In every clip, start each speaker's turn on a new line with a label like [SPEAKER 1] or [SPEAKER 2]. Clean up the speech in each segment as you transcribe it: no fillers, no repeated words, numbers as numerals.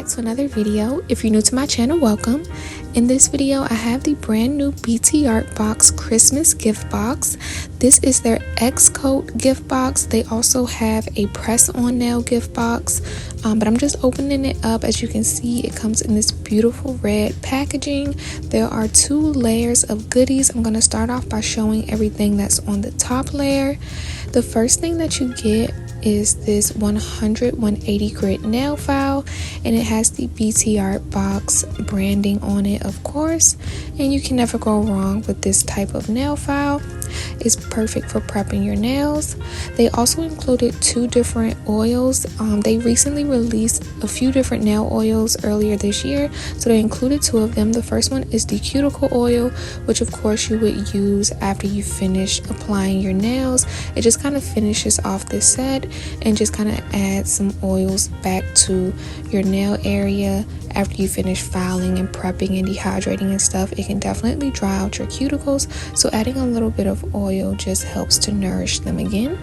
[SPEAKER 1] back to another video. If you're new to my channel, welcome. In this video, I have the brand new BTArtbox Christmas gift box. This is their X-Coat gift box. They also have a press-on nail gift box, but I'm just opening it up. As you can see, it comes in this beautiful red packaging. There are 2 layers of goodies. I'm going to start off by showing everything that's on the top layer. The first thing that you get is this 180 grit nail file, and it has the BTArtbox branding on it, of course, and you can never go wrong with this type of nail file. It's perfect for prepping your nails. They also included 2 different oils. They recently released a few different nail oils earlier this year, so they included 2 of them. The first one is the cuticle oil, which of course you would use after you finish applying your nails. It just kind of finishes off the set and just kind of adds some oils back to your nail area after you finish filing and prepping and dehydrating and stuff. It can definitely dry out your cuticles, so adding a little bit of oil just helps to nourish them again.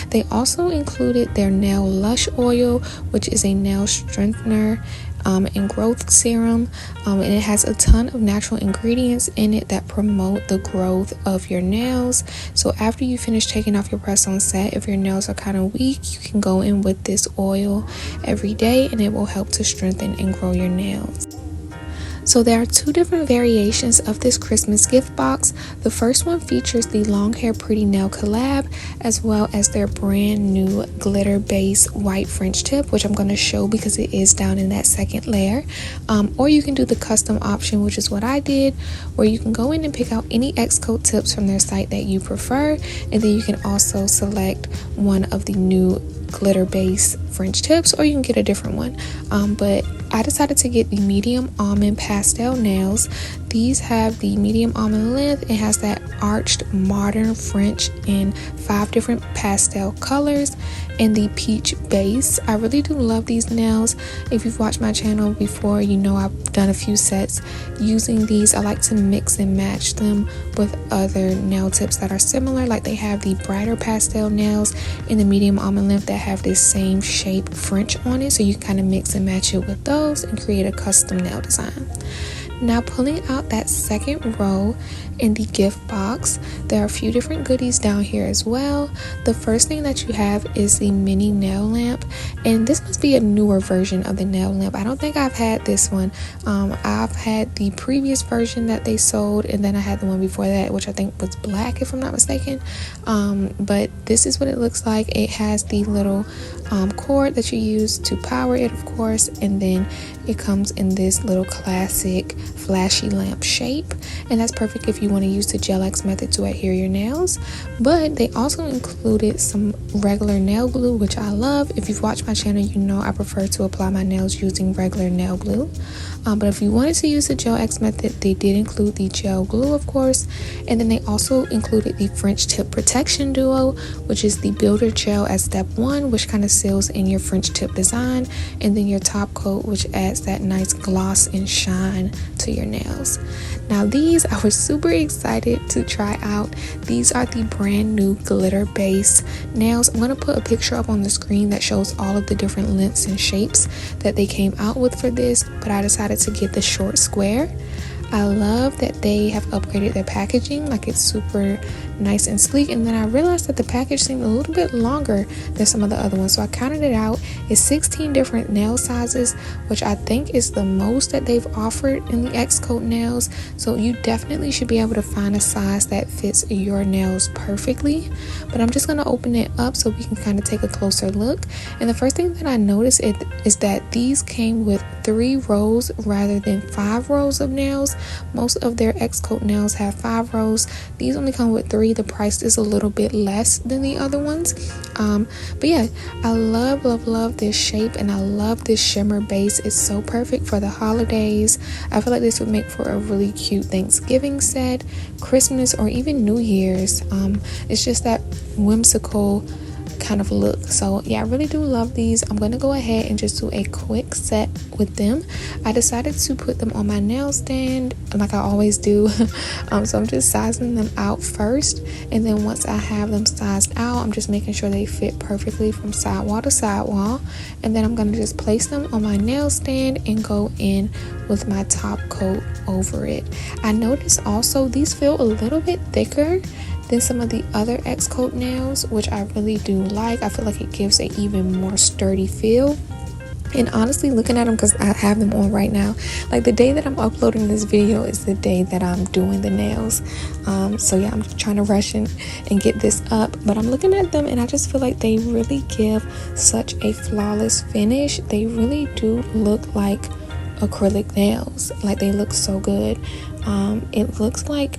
[SPEAKER 1] They also included their nail lush oil, which is a nail strengthener and growth serum, and it has a ton of natural ingredients in it that promote the growth of your nails. So after you finish taking off your press-on set, if your nails are kind of weak, you can go in with this oil every day and it will help to strengthen and grow your nails. So there are 2 different variations of this Christmas gift box. The first one features the long hair pretty nail collab, as well as their brand new glitter base white French tip, which I'm going to show because it is down in that second layer. Or you can do the custom option, which is what I did, where you can go in and pick out any X-Coat tips from their site that you prefer, and then you can also select one of the new glitter base French tips, or you can get a different one. But I decided to get the medium almond pastel nails. These have the medium almond length. It has that arched modern French in 5 different pastel colors and the peach base. I really do love these nails. If you've watched my channel before, you know I've done a few sets using these. I like to mix and match them with other nail tips that are similar, like they have the brighter pastel nails in the medium almond length that have this same shape French on it, so you can kind of mix and match it with those and create a custom nail design. Now, pulling out that second row in the gift box, there are a few different goodies down here as well. The first thing that you have is the mini nail lamp, and this must be a newer version of the nail lamp. I don't think I've had this one. I've had the previous version that they sold, and then I had the one before that, which I think was black if I'm not mistaken. But this is what it looks like. It has the little cord that you use to power it, of course, and then it comes in this little classic flashy lamp shape, and that's perfect if you want to use the Gel X method to adhere your nails. But they also included some regular nail glue, which I love. If you've watched my channel, you know I prefer to apply my nails using regular nail glue. But if you wanted to use the Gel X method, they did include the gel glue, of course, and then they also included the French tip protection duo, which is the builder gel as step 1, which kind of seals in your French tip design, and then your top coat, which adds that nice gloss and shine to your nails. Now these I was super excited to try out. These are the brand new glitter base nails. I'm going to put a picture up on the screen that shows all of the different lengths and shapes that they came out with for this, but I decided to get the short square. I love that they have upgraded their packaging, like it's super nice and sleek, and then I realized that the package seemed a little bit longer than some of the other ones, so I counted it out. It's 16 different nail sizes, which I think is the most that they've offered in the X-Coat nails, so you definitely should be able to find a size that fits your nails perfectly. But I'm just going to open it up so we can kind of take a closer look, and the first thing that I noticed is that these came with 3 rows rather than 5 rows of nails. Most of their X-Coat nails have 5 rows. These only come with 3. The price is a little bit less than the other ones. But yeah, I love this shape, and I love this shimmer base. It's so perfect for the holidays. I feel like this would make for a really cute Thanksgiving set, Christmas, or even New Year's. It's just that whimsical kind of look. So yeah, I really do love these. I'm gonna go ahead and just do a quick set with them. I decided to put them on my nail stand like I always do. So I'm just sizing them out first, and then once I have them sized out, I'm just making sure they fit perfectly from sidewall to sidewall, and then I'm gonna just place them on my nail stand and go in with my top coat over it. I noticed also these feel a little bit thicker than some of the other X-Coat nails, which I really do like. I feel like it gives an even more sturdy feel. And honestly, looking at them, because I have them on right now, like the day that I'm uploading this video is the day that I'm doing the nails. So yeah, I'm trying to rush and get this up, but I'm looking at them and I just feel like they really give such a flawless finish. They really do look like acrylic nails. Like, they look so good. It looks like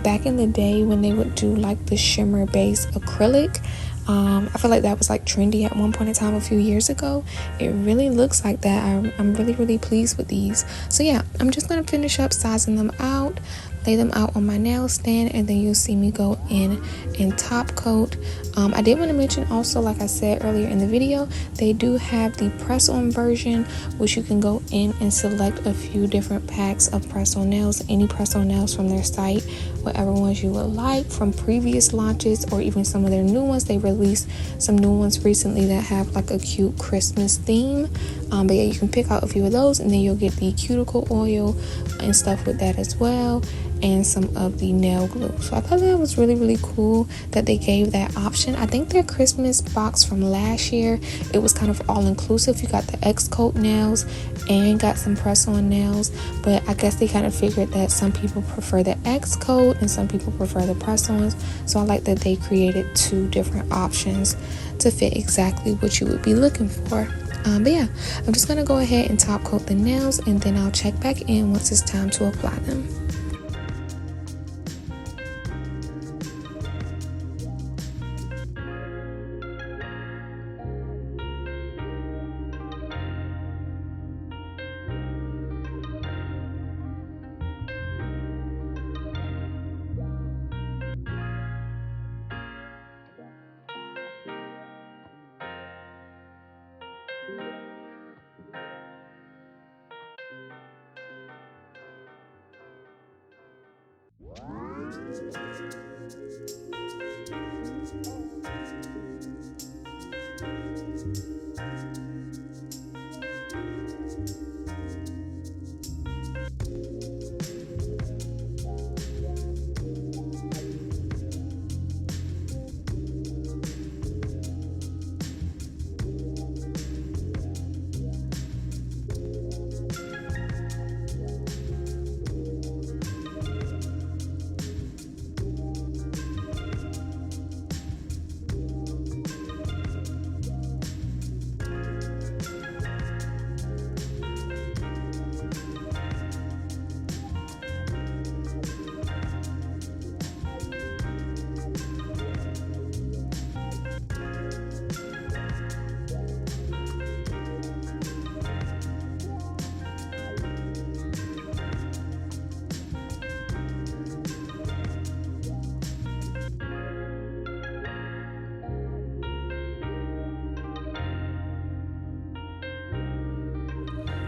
[SPEAKER 1] back in the day when they would do like the shimmer base acrylic. I feel like that was like trendy at one point in time a few years ago. It really looks like that. I'm really pleased with these. So yeah, I'm just gonna finish up sizing them out, lay them out on my nail stand, and then you'll see me go in top coat. I did want to mention also, like I said earlier in the video, they do have the press on version, which you can go in and select a few different packs of press on nails, any press on nails from their site, whatever ones you would like from previous launches or even some of their new ones. They released some new ones recently that have like a cute Christmas theme. But yeah, you can pick out a few of those, and then you'll get the cuticle oil and stuff with that as well, and some of the nail glue. So I thought that was really cool that they gave that option. I think their Christmas box from last year, it was kind of all inclusive. You got the X-Coat nails and got some press on nails, but I guess they kind of figured that some people prefer the X-Coat and some people prefer the press ons. So I like that they created two different options to fit exactly what you would be looking for. But yeah, I'm just gonna go ahead and top coat the nails, and then I'll check back in once it's time to apply them.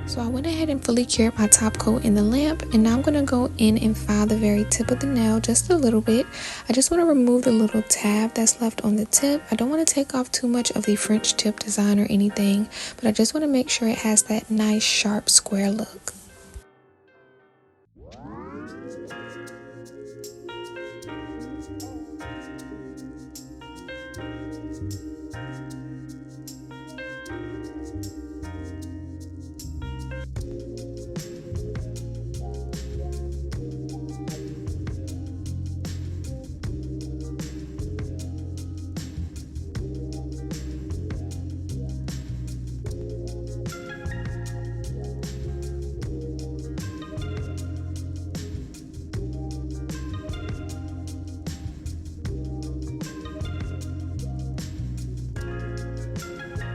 [SPEAKER 1] So I went ahead and fully cured my top coat in the lamp, and now I'm going to go in and file the very tip of the nail just a little bit. I just want to remove the little tab that's left on the tip. I don't want to take off too much of the French tip design or anything, but I just want to make sure it has that nice sharp square look.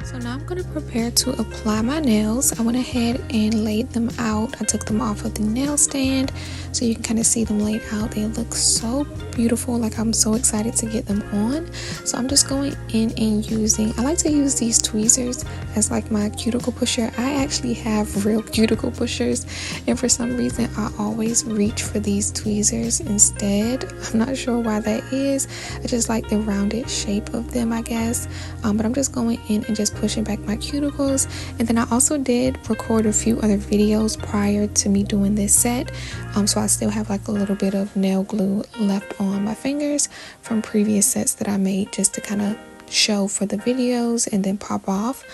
[SPEAKER 1] So now I'm going to prepare to apply my nails. I went ahead and laid them out. I took them off of the nail stand, so you can kind of see them laid out. They look so beautiful. Like, I'm so excited to get them on. So I'm just going in and I like to use these tweezers as like my cuticle pusher. I actually have real cuticle pushers, and for some reason I always reach for these tweezers instead. I'm not sure why that is. I just like the rounded shape of them, I guess. But I'm just going in and just pushing back my cuticles. And then I also did record a few other videos prior to me doing this set, so I still have like a little bit of nail glue left on my fingers from previous sets that I made, just to kind of show for the videos and then pop off.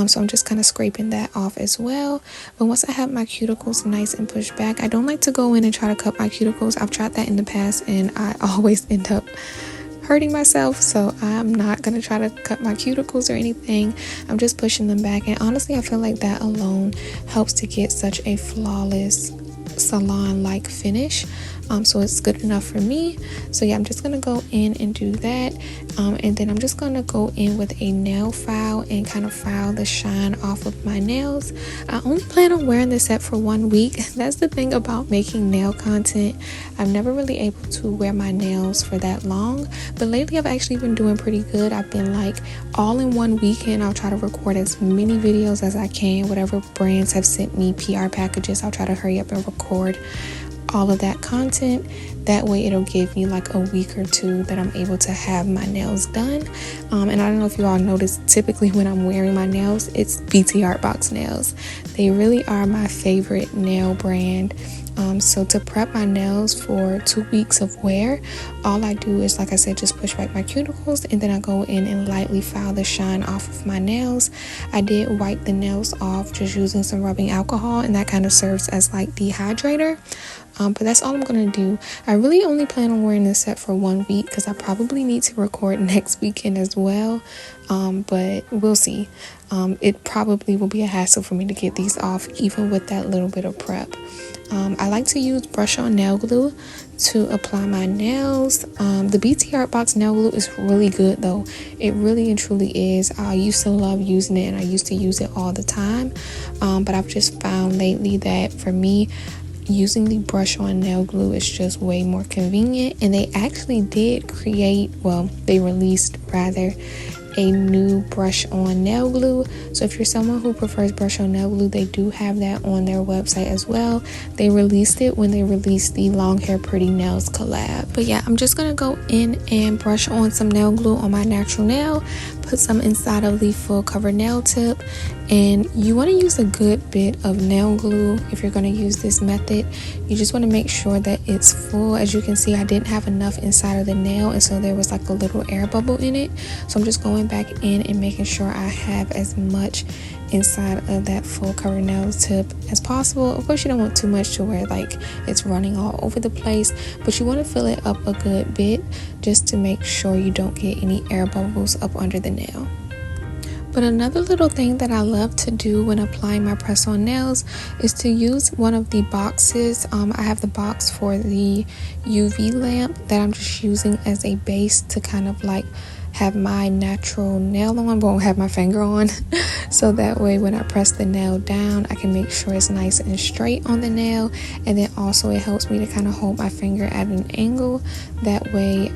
[SPEAKER 1] So I'm just kind of scraping that off as well. But once I have my cuticles nice and pushed back, I don't like to go in and try to cut my cuticles. I've tried that in the past and I always end up hurting myself, so I'm not gonna try to cut my cuticles or anything. I'm just pushing them back, and honestly I feel like that alone helps to get such a flawless salon-like finish. So it's good enough for me. So yeah, I'm just gonna go in and do that, and then I'm just gonna go in with a nail file and kind of file the shine off of my nails. I only plan on wearing this set for 1 week. That's the thing about making nail content. I'm never really able to wear my nails for that long, but lately I've actually been doing pretty good. I've been like, all in one weekend I'll try to record as many videos as I can. Whatever brands have sent me PR packages, I'll try to hurry up and record all of that content. That way it'll give me like a week or two that I'm able to have my nails done. And I don't know if you all notice, typically when I'm wearing my nails, it's BTArtbox nails. They really are my favorite nail brand. So to prep my nails for 2 weeks of wear, all I do is, like I said, just push back my cuticles, and then I go in and lightly file the shine off of my nails. I did wipe the nails off just using some rubbing alcohol, and that kind of serves as like dehydrator. But that's all I'm gonna do. I really only plan on wearing this set for 1 week because I probably need to record next weekend as well. But we'll see. It probably will be a hassle for me to get these off, even with that little bit of prep. I like to use brush on nail glue to apply my nails. The BTArtbox nail glue is really good though. It really and truly is. I used to love using it, and I used to use it all the time. But I've just found lately that for me, using the brush on nail glue is just way more convenient. And they actually did they released rather a new brush on nail glue. So if you're someone who prefers brush on nail glue, they do have that on their website as well. They released it when they released the Long Hair Pretty Nails collab. But yeah, I'm just gonna go in and brush on some nail glue on my natural nail, put some inside of the full cover nail tip. And you want to use a good bit of nail glue if you're going to use this method. You just want to make sure that it's full. As you can see, I didn't have enough inside of the nail, and so there was like a little air bubble in it. So I'm just going back in and making sure I have as much inside of that full cover nail tip as possible. Of course, you don't want too much to where like it's running all over the place, but you want to fill it up a good bit just to make sure you don't get any air bubbles up under the nail. But another little thing that I love to do when applying my press-on nails is to use one of the boxes. I have the box for the UV lamp that I'm just using as a base to kind of like have my natural nail on, but won't have my finger on. So that way when I press the nail down, I can make sure it's nice and straight on the nail. And then also it helps me to kind of hold my finger at an angle. That way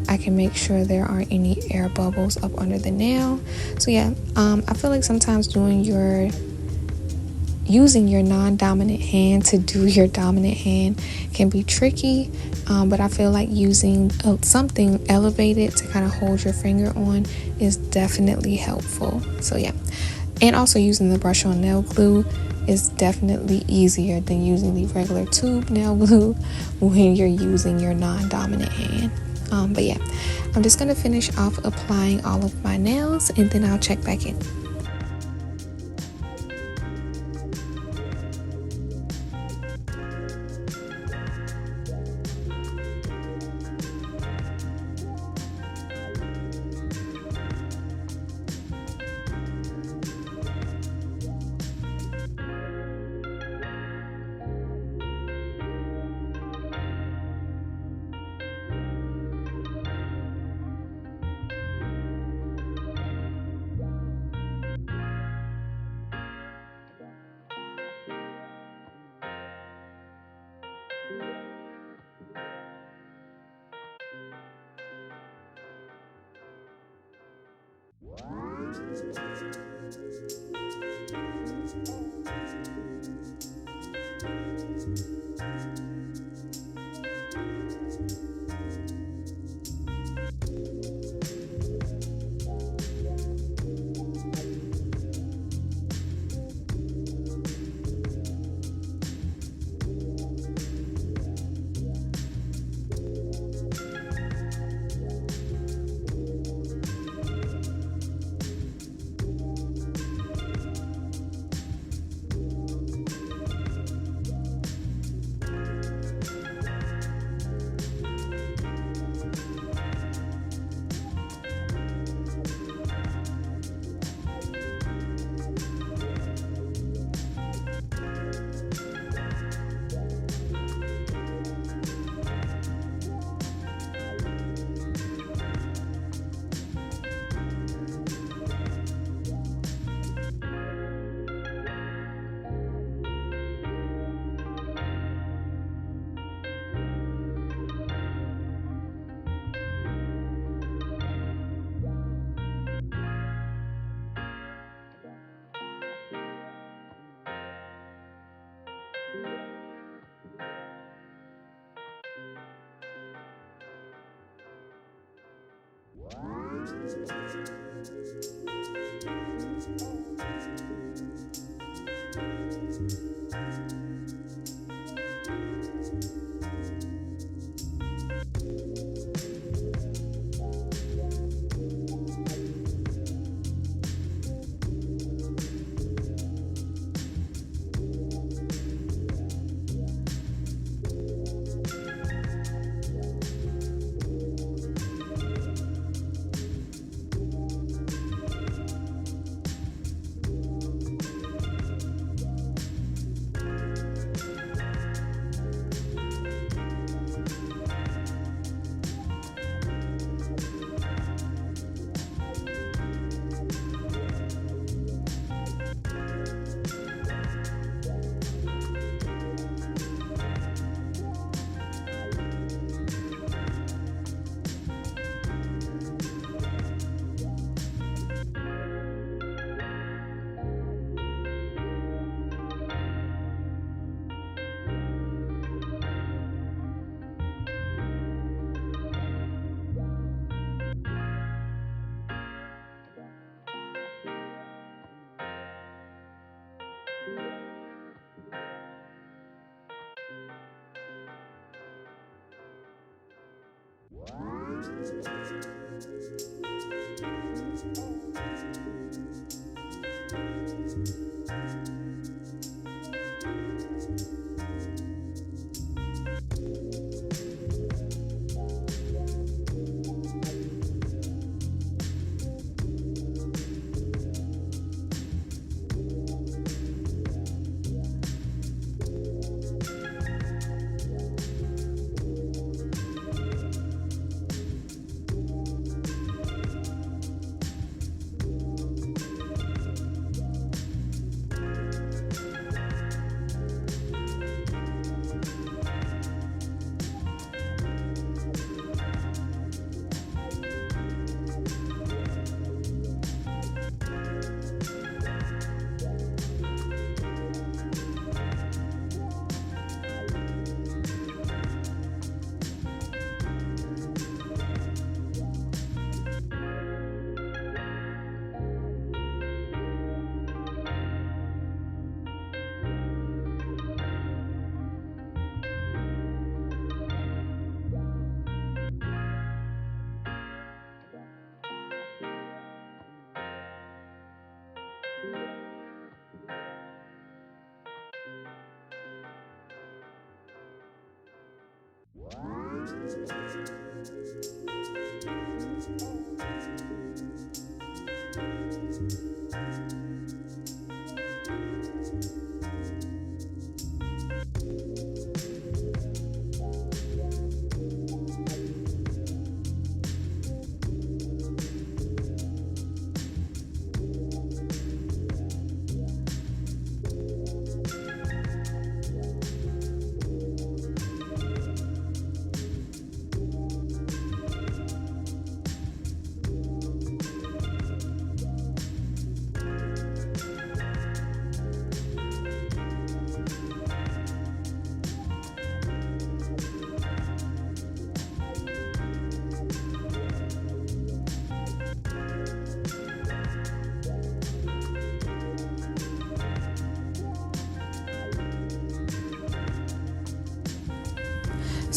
[SPEAKER 1] I can make sure there aren't any air bubbles up under the nail. So yeah, I feel like sometimes using your non-dominant hand to do your dominant hand can be tricky, but I feel like using something elevated to kind of hold your finger on is definitely helpful. So yeah, and also using the brush on nail glue is definitely easier than using the regular tube nail glue when you're using your non-dominant hand. But yeah, I'm just gonna finish off applying all of my nails, and then I'll check back in.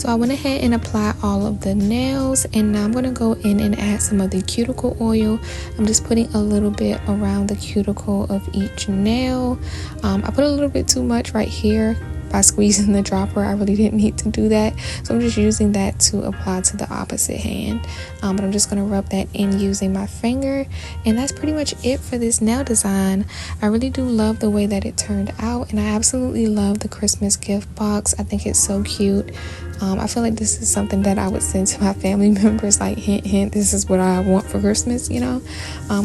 [SPEAKER 1] So I went ahead and applied all of the nails, and now I'm going to go in and add some of the cuticle oil. I'm just putting a little bit around the cuticle of each nail. I put a little bit too much right here by squeezing the dropper. I really didn't need to do that, so I'm just using that to apply to the opposite hand. But I'm just going to rub that in using my finger, and that's pretty much it for this nail design. I really do love the way that it turned out, and I absolutely love the Christmas gift box. I think it's so cute. I feel like this is something that I would send to my family members, like hint hint, this is what I want for Christmas, you know,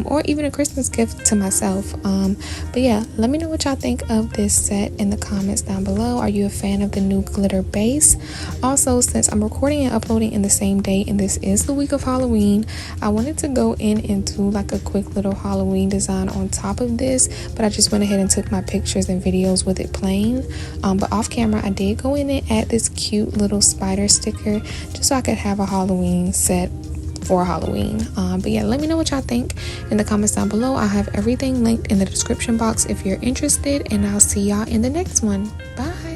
[SPEAKER 1] or even a Christmas gift to myself. But yeah, let me know what y'all think of this set in the comments down below. Are you a fan of the new glitter base? Also, since I'm recording and uploading in the same day and this is the week of Halloween, I wanted to go in and do like a quick little Halloween design on top of this, but I just went ahead and took my pictures and videos with it plain. But off camera I did go in and add this cute little spider sticker just so I could have a Halloween set for Halloween. But yeah, let me know what y'all think in the comments down below. I'll have everything linked in the description box if you're interested, and I'll see y'all in the next one. Bye.